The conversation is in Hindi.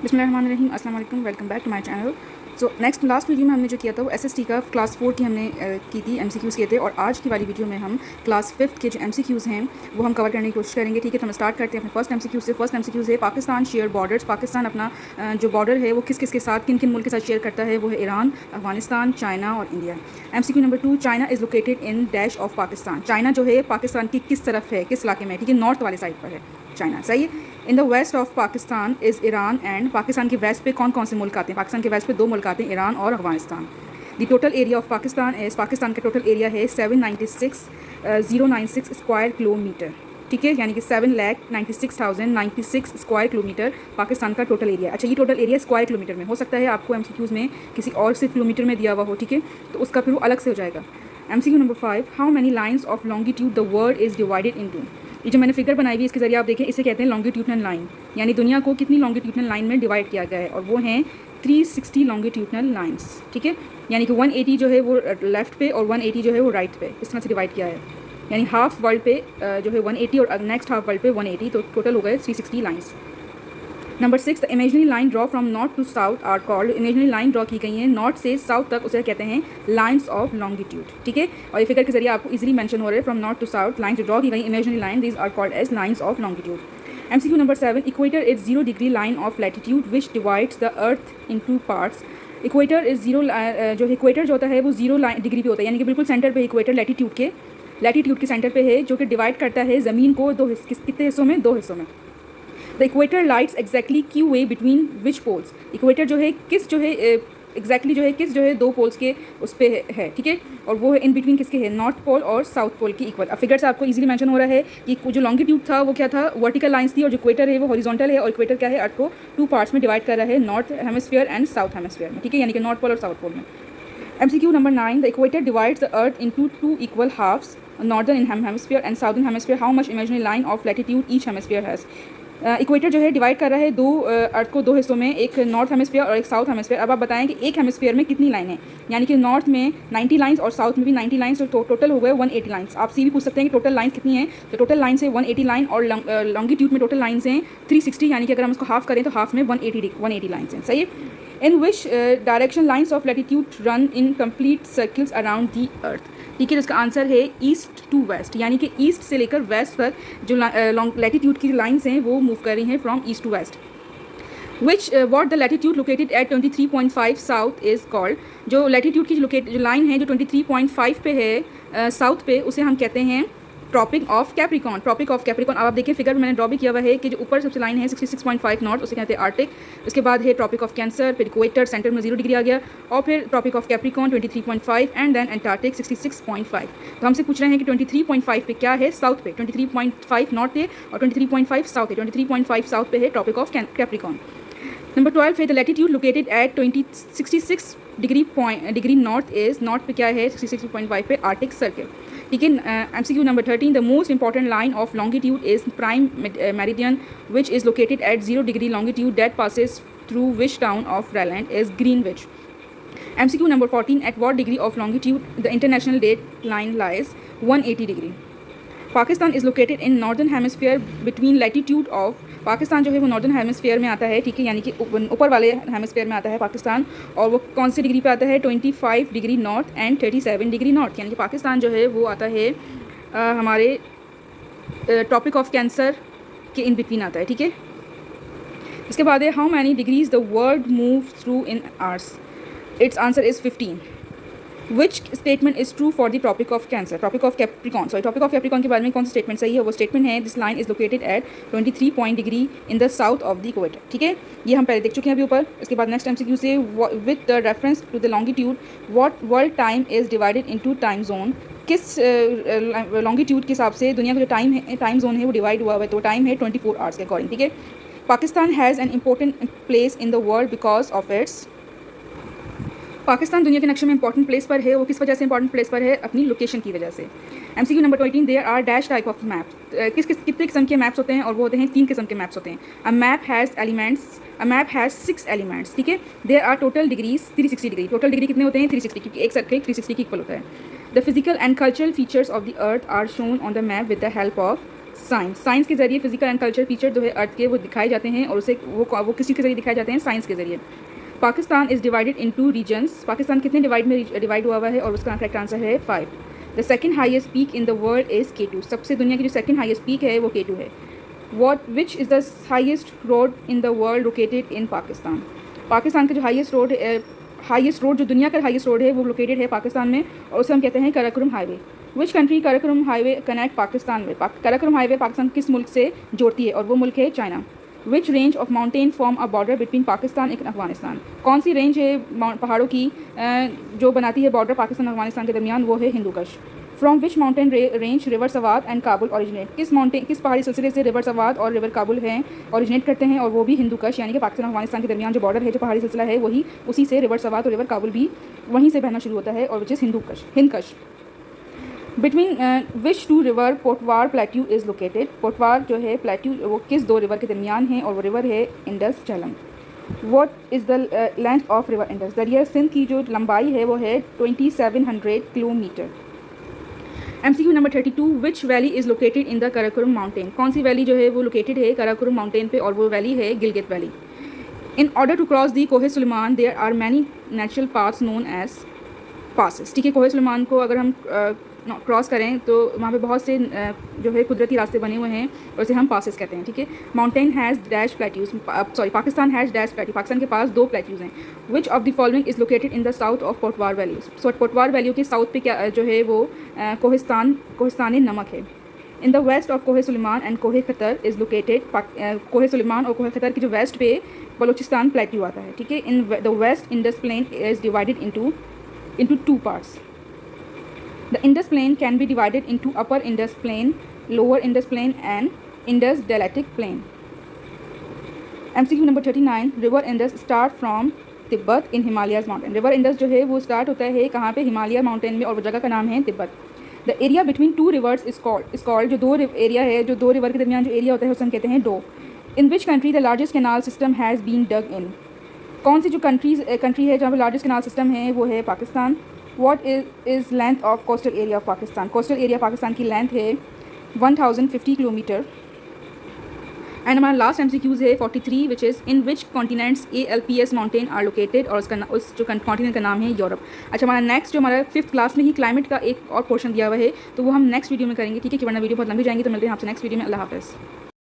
बिस्मिल्लाहिर्रहमानिर्रहीम, अस्सलाम वालेकुम, welcome back to my channel. So next last video में हमने जो किया था वो एसएसटी का क्लास 4 की हमने की थी, एमसीक्यूज़ किए थे। और आज की वाली वीडियो में हम क्लास 5 के जो एमसीक्यूज़ हैं वो हम कवर करने की कोशिश करेंगे। ठीक है, तो हम स्टार्ट करते हैं अपने फर्स्ट एमसीक्यू से। फर्स्ट एमसीक्यू है पाकिस्तान शेयर बॉर्डर्स। पाकिस्तान अपना जो बॉर्डर है वो किस किस के साथ, किन किन मुल्क के साथ शेयर करता है, वो है ईरान, अफगानिस्तान, चाइना और India. MCQ number 2, China is located in dash of Pakistan. China जो है पाकिस्तान की किस तरफ है, किस इलाके में, ठीक है, नॉर्थ वाले साइड पर है चाइना, सही है। In the west of Pakistan is Iran and Pakistan के वेस्ट पे कौन कौन से मुल्क आते हैं? पाकिस्तान के वेस्ट पे 2 मुल्क आते हैं, ईरान और Afghanistan. The total area of Pakistan is, Pakistan का टोटल एरिया है 796,096 स्क्वायर किलोमीटर। ठीक है, यानी कि 7,96,096 स्क्वायर किलोमीटर पाकिस्तान का टोटल एरिया। अच्छा, ये टोटल एरिया स्क्वायर किलोमीटर में हो सकता है, आपको एमसीक्यूज़ में किसी और से किलोमीटर में दिया हुआ हो, ठीक है, तो उसका फिर वो अलग से हो जाएगा। MCQ number 5, how many lines of longitude the world is divided into. ये जो मैंने फिगर बनाई हुई है इसके ज़रिए आप देखें, इसे कहते हैं लॉन्गिट्यूडनल लाइन, यानी दुनिया को कितनी लॉन्गिट्यूडनल लाइन में डिवाइड किया गया है, और वो हैं 360 लॉन्गिट्यूडनल लाइंस। ठीक है, यानी कि 180 जो है वो लेफ़्ट पे और 180 जो है वो राइट पे, इस तरह से डिवाइड किया है। यानी हाफ वर्ल्ड पे जो है 180 और नेक्स्ट हाफ वर्ल्ड पे 180, तो टोटल हो गए 360 lines. Number 6, the imaginary line draw from north to south are called. Imaginary line draw की गई है नॉर्थ से साउथ तक, उसे कहते हैं लाइन्स ऑफ लॉन्गिट्यूड। ठीक है, और ये फिगर के जरिए आपको इजीली मेंशन हो रहे हैं, from north to south line जो ड्रॉ की गई imaginary line, these are called as lines of longitude. MCQ number 7, equator is 0 degree line of latitude which divides the earth in 2 parts. Equator is 0, जो इक्वेटर जो होता है वो 0 डिग्री पे होता है, यानी कि बिल्कुल सेंटर पे इक्वेटर लैटिट्यूड के सेंटर पे है, जो कि डिवाइड करता है ज़मीन को कितने हिस्सों में, 2 हिस्सों में। The equator lights exactly queue way between which poles. Equator जो है किस जो है एग्जैक्टली जो है किस जो है 2 पोल्स के उस पर है, ठीक है, और वो है इन बिटवीन किसके है, नॉर्थ पोल और साउथ पोल की इक्वल। अब फिगर से आपको इजीली मेंशन हो रहा है कि जो लॉन्गिट्यूड था वो क्या था, वर्टिकल लाइंस थी, और जो इक्वेटर है वो हॉरिजॉन्टल है, और इक्वेटर क्या है, अर्थ को 2 पार्ट्स में डिवाइड कर रहा है, north hemisphere and south hemisphere में। ठीक है, यानी कि नॉर्थ पोल और साउथ पोल में। MCQ number 9, the equator divides the earth into 2 equal halves, northern in hemisphere and southern hemisphere. How much imaginary line of latitude each hemisphere has. Equator जो है डिवाइड कर रहा है अर्थ को 2 हिस्सों में, एक नॉर्थ हेमिस्फीयर और एक साउथ हेमिस्फीयर। अब आप बताएं कि एक हेमिस्फीयर में कितनी लाइन है, यानी कि नॉर्थ में 90 लाइंस और साउथ में भी 90 लाइंस, तो टोटल हो गए 180 लाइंस। आप सी भी पूछ सकते हैं कि टोटल लाइंस कितनी है, तो टोटल लाइंस है 180 लाइन, और लॉन्गिट्यूड में टोटल लाइंस हैं 360, यानी कि अगर हम इसको हाफ करें तो हाफ में 180 लाइंस हैं, सही है। In which direction lines of latitude run in complete circles around the earth. ठीक है, इसका आंसर है ईस्ट टू वेस्ट, यानी कि ईस्ट से लेकर वेस्ट तक जो लैटिट्यूड की लाइंस हैं वो मूव कर रही हैं from east to west. Which what the latitude located at 23.5 south is called. जो लैटिट्यूड की जो लाइन है जो 23.5 पे है साउथ पे, उसे हम कहते हैं Tropic of Capricorn. Tropic of Capricorn, अब आप देखिए फिगर में मैंने ड्रॉ भी किया हुआ है कि जो ऊपर सबसे लाइन है 66.5 नॉर्थ, उसे कहते हैं आर्टिक। उसके बाद है ट्रॉपिक ऑफ कैंसर, फिर इक्वेटर सेंटर में 0 डिग्री आ गया, और फिर Tropic of Capricorn 23.5 and then Antarctic 66.5। तो हमसे पूछ रहे हैं कि 23.5 पे क्या है साउथ पे, 23.5 नॉर्थ है और 23.5 साउथ है। 23.5 साउथ पे है ट्रॉपिक ऑफ कैप्रिकॉन। नंबर 12 है the latitude located at 66 degree north is, north पे क्या है 66.5 पे आर्टिक सर्कल। ठीक है, MCQ number 13, the most important line of longitude is prime meridian which is located at 0 degree longitude that passes through which town of Ryland is Greenwich. MCQ number 14, at what degree of longitude the international date line lies 180 degree. Pakistan is located in northern hemisphere between latitude of, Pakistan जो है वो नॉर्दर्न हेमिस्फीयर में आता है, ठीक है, यानी कि ऊपर वाले हेमिस्फीयर में आता है पाकिस्तान, और वो कौन सी डिग्री पे आता है, 25 degree north and 37 degree north, यानी कि पाकिस्तान जो है वो आता है हमारे ट्रॉपिक ऑफ कैंसर के इन बिटवीन आता है। ठीक है, इसके बाद है how many degrees the world move through in hours. It's answer is 15। Which statement is true for the Tropic of Cancer, Tropic of Capricorn, sorry Tropic of Capricorn के बारे में कौन सा स्टेटमेंट सही है, वो स्टेटमेंट है this line is located eight 23 degree in the south of the equator. ठीक है, ये हम पहले देख चुके हैं अभी ऊपर। इसके बाद नेक्स्ट एमसीक्यू से, with the reference to the longitude what world time is divided into time zone. किस लॉन्गिट्यूड के हिसाब से दुनिया का जो टाइम जोन है वो डिवाइड हुआ है, तो टाइम है 24 आवर्स के अकॉर्डिंग। ठीक है, Pakistan has an important place in the world because of its. Pakistan दुनिया के नक्शे में इंपॉर्टेंट प्लेस पर है, वो किस वजह से इंपॉर्टेंट प्लेस पर है, अपनी लोकेशन की वजह से। MCQ number 18, there are dash type of maps. कितने किस्म के मैप्स होते हैं, और वो होते हैं 3 किस्म के मैप्स होते हैं। A map has 6 elements. ठीक है, there are total degrees 360 degree. Total degree कितने होते हैं, 360, क्योंकि एक सर्कल 360 की इक्वल होता है। The physical and cultural features of the earth are shown on the map with the help of science के ज़रिए फिजिकल एंड कल्चर फीचर जो है अर्थ के वो दिखाए जाते हैं और उसे वो किस चीज़ के ज़रिए दिखाए जाते हैं? साइंस के ज़रिए। Pakistan is divided into regions. Pakistan कितने डिवाइड हुआ है? और उसका करेक्ट आंसर है 5। The second highest peak in the world is K2। सबसे दुनिया की जो सेकंड हाईएस्ट पीक है वो K2 है। Which is the highest road in the world located in Pakistan. Pakistan का जो हाईएस्ट रोड जो दुनिया का हाईएस्ट रोड है वो लोकेटेड है पाकिस्तान में और उसे हम कहते हैं Karakoram highway. Which country Karakoram highway connect Pakistan में? कराकोरम हाईवे पाकिस्तान किस मुल्क से जोड़ती है? और वो मुल्क है China. Which range of mountain form a border between Pakistan and Afghanistan. कौन सी रेंज है पहाड़ों की जो बनाती है बॉर्डर पाकिस्तान और अफगानिस्तान के दरमियान? वो है Hindu Kush. From which mountain range river Swat and Kabul originate. किस पहाड़ी सिलसिले से रिवर सवाद और रिवर काबुल हैं ओरिजिनेट करते हैं? और वो भी हिंदू कुश, यानी कि पाकिस्तान और अफगानिस्तान के दरमियान जो बॉर्डर है, जो पहाड़ी सिलसिला है, वही उसी से रिवर सवाद और रिवर काबुल भी वहीं से बहना शुरू होता है और which is Hindu Kush. Between which two river Potwar plateau is located. Potwar जो है प्लेट्यू वो किस दो रिवर के दरमियान है? और वो रिवर है Indus Jhelum. What is the length of river Indus. दरिया सिंध की जो लंबाई है वो है 2700 kilometre. MCQ number 32, which valley is located in the Karakoram mountain. कौन सी वैली जो है वो लोकेटेड है कराकोरम माउंटेन पे? और वो वैली है Gilgit valley. In order to cross the Kohe Sulaiman there are many natural paths known as passes. ठीक है, कोहे सुलेमान को अगर हम क्रॉस करें तो वहाँ पे बहुत से जो है कुदरती रास्ते बने हुए हैं और उसे हम पासिस कहते हैं। ठीक है, mountain has dash plateaus. Pakistan has dash plateau. Pakistan के पास 2 प्लेट्यूज हैं। Which of the following is located in the south of Potwar valley. Potwar valley के साउथ पे क्या जो है वो कोहिस्तान नमक है। इन द वेस्ट ऑफ कोहे सुलेमान एंड कोहे खतर इज़ लोकेटेड। कोहे सुलेमान और कोहे खतर की जो वेस्ट पे बलूचिस्तान प्लेट्यू आता है। ठीक है, in the west Indus plain is divided into 2 parts. The Indus plain can be divided into upper Indus plain, lower Indus plain and Indus Deltatic plain. MCQ number 39, River Indus start from Tibet in Himalayas mountain. River Indus जो है वो स्टार्ट होता है कहाँ पे? हिमालय माउंटेन में और वो जगह का नाम है Tibet. The area between 2 rivers is called जो 2 एरिया है, जो 2 रिवर के दरमियान जो एरिया होता है उसे हम कहते हैं dough. In which country the largest canal system has been dug in? कौन सी जो कंट्री है जहाँ पर लार्जेस्ट कैनाल सिस्टम है वो है Pakistan. What is length of coastal area of Pakistan. Coastal area Pakistan की लेंथ है 1050 किलोमीटर। एंड हमारा लास्ट MCQs है 43, which is in which continents ALPS mountain are located. और उस जो कॉन्टिनेंट का नाम है यूरोप। अच्छा, हमारा नेक्स्ट जो हमारा 5th क्लास में ही क्लाइमेट का एक और पोर्शन दिया हुआ है तो वो हम नेक्स्ट वीडियो में करेंगे। ठीक है, कि वरना वीडियो बहुत लंबी जाएंगी। तो मिलते हैं आपसे नेक्स्ट वीडियो में। अल्लाह हाफ़िज़।